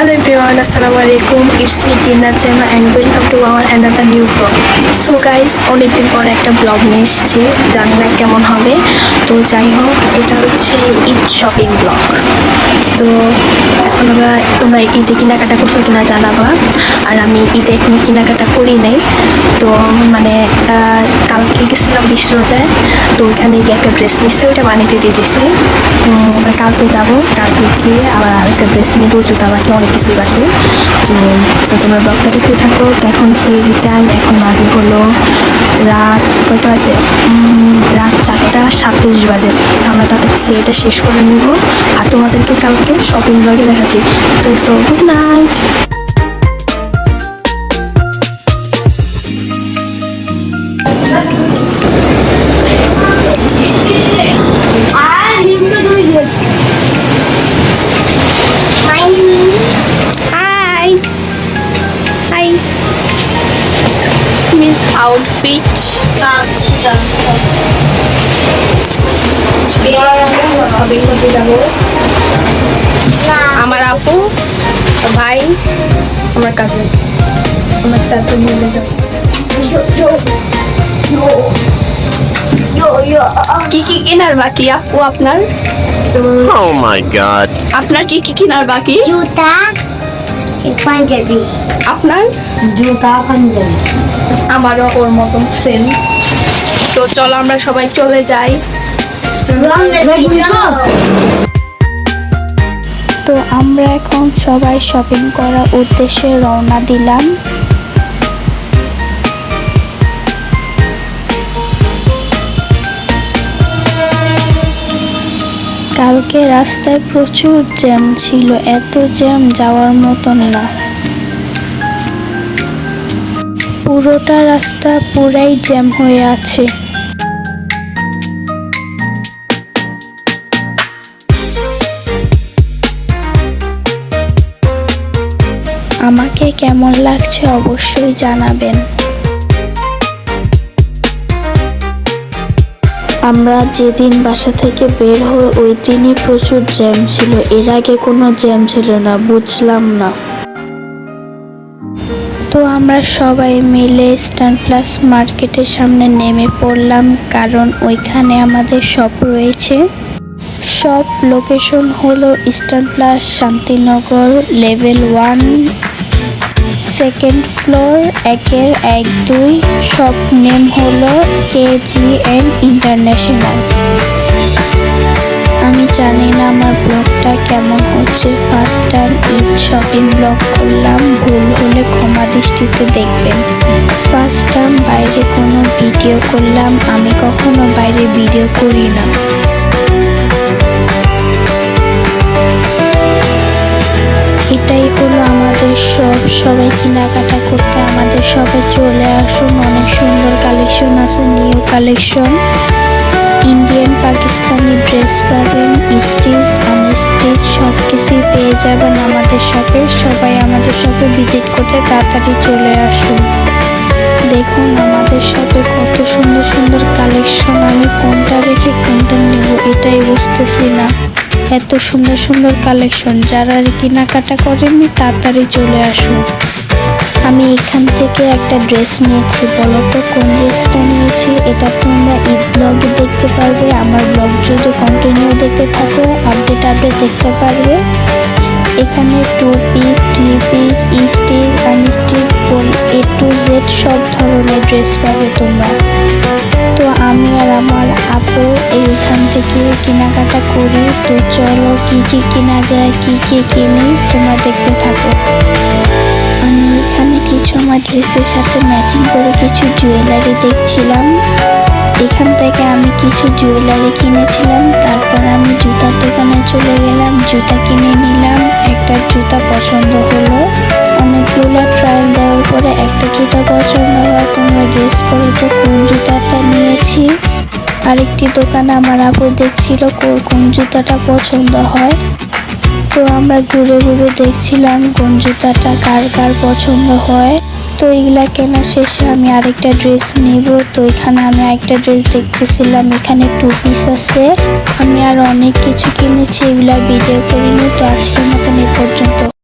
Hello everyone, Assalamualaikum. It's me Jinnat Jema and welcome to our another new vlog. So guys, অনেকদিন পর একটা blog নিয়ে এসেছি, জানি না কেমন হবে। তো যাই হোক, এটা হচ্ছে ঈদ শপিং ব্লগ। তো এখন তোমরা ঈদে কেনাকাটা করছো কিনা জানাবা। আর আমি ঈদে এখনো কেনাকাটা করি নাই। তো মানে কালকে গেছিলাম বিশ্বরোজায়, তো ওইখানে গিয়ে একটা ড্রেস নিচ্ছে, ওইটা বানিয়ে দিয়ে দিছে। কালকে যাবো, কালকে গিয়ে আবার আরেকটা ড্রেস নিবো, জুতা বাকি অনেক কিছুই বাকি। তো তোমরা ব্লগটা দেখতে থাকো। এখন সেই টাইম, এখন বাজে হলো রাত কয়টা বাজে, রাত 4:37 বাজে। আমরা তাদের সেটা শেষ করে নিব আর তোমাদেরকে কালকে শপিং ব্লগে দেখাচ্ছি। তো সো গুড নাইট। Outfit আমার আপু, ভাই, আমার কাজিন, আমার চাচু মিলে কি কি কেনার বাকি আপু আপনার? Oh my god. আপনার কি কি কেনার বাকি? জুতা, পাঞ্জাবি। আপনার? জুতা, পাঞ্জাবি। আমারও ওর মতন সেম। তো চলো আমরা সবাই চলে যাই। তো আমরা এখন সবাই শপিং করার উদ্দেশ্যে রওনা দিলাম। কালকে রাস্তায় প্রচুর জ্যাম ছিল, এত জ্যাম যাওয়ার মতন না। পুরোটা রাস্তা পুরাই জ্যাম হয়ে আছে। আমাকে কেমন লাগছে অবশ্যই জানাবেন। আমরা যেদিন বাসা থেকে বের হই ওই দিনই প্রচুর জ্যাম ছিল, এর আগে কোনো জ্যাম ছিল না, বুঝলাম না। তো আমরা সবাই মিলে স্টান প্লাস মার্কেটের সামনে নেমে পড়লাম, কারণ ওইখানে আমাদের শপ রয়েছে। শপ লোকেশন হলো eastern plus Shantinagar level 1, second floor, 1-2। Shop name হলো KGN ইন্টারন্যাশনাল। আমি জানি না আমার ব্লগটা কেমন হচ্ছে, first time Eid shopping blog করলাম, ভুল হলে ক্ষমা দৃষ্টিতে দেখবেন। ফার্স্ট টাইম বাইরে কোনো ভিডিও করলাম, আমি কখনো বাইরে ভিডিও করি না। এটাই হলো আমাদের সবাই কেনাকাটা করতে আমাদের সবাই চলে আসুন। অনেক সুন্দর কালেকশন আছে, new collection, Indian Pakistani dress পাবেন, স্টিচ আনস্টিচ সব কিছুই পেয়ে যাবেন আমাদের শপে। সবাই আমাদের শপে ভিজিট করতে তাড়াতাড়ি চলে আসুন। দেখুন আমাদের শপে কত সুন্দর সুন্দর কালেকশন, আমি কোনটা রেখে কোনটা নেব এটাই বুঝতেছি না। এত সুন্দর সুন্দর কালেকশন, যারা কেনাকাটা করেননি তাড়াতাড়ি চলে আসুন। আমি এখান থেকে একটা ড্রেস নিয়েছি, বলো তো কোন ড্রেসটা নিয়েছি? এটা তোমরা ঈদ ব্লগে দেখতে পারবে। আমার ব্লগ যদি কন্টিনিউ দেখতে থাকো আপডেট দেখতে পারবে। এখানে 2 piece, 3 piece, stitch unstitch A to Z সব ধরনের ড্রেস পাবে তোমরা। তো আমি আর আমার আপু এইখান থেকে কেনাকাটা করি। তো চলো কি কি কেনা যায়, কি কি কিনি তোমরা দেখতে থাকো। আমি এখানে কিছু আমার ড্রেসের সাথে ম্যাচিং করে কিছু জুয়েলারি দেখছিলাম। এখান থেকে আমি কিছু জুয়েলারি কিনেছিলাম, তারপর আমি জুতার দোকানে চলে গেলাম, জুতা কিনে নিলাম। একটা জুতা পছন্দ হলো, অনেকগুলো ট্রায়াল দেওয়ার পরে একটা জুতা পছন্দ হয়। তোমরা গেস করো তো কোন জুতাটা নিয়েছি। আরেকটি দোকানে আমার আপু দেখছিল কোন জুতাটা পছন্দ হয়। তো আমরা ঘুরে ঘুরে দেখছিলাম কোন জুতাটা কার কার পছন্দ হয়। তো এগুলা কেনার শেষে আমি আরেকটা ড্রেস নিব। তো এখানে আমি আরেকটা ড্রেস দেখতেছিলাম, এখানে 2 পিস আছে। আমি আর অনেক কিছু কিনেছি, এগুলা ভিডিও করিনি। তো আজকের মতন এই পর্যন্ত।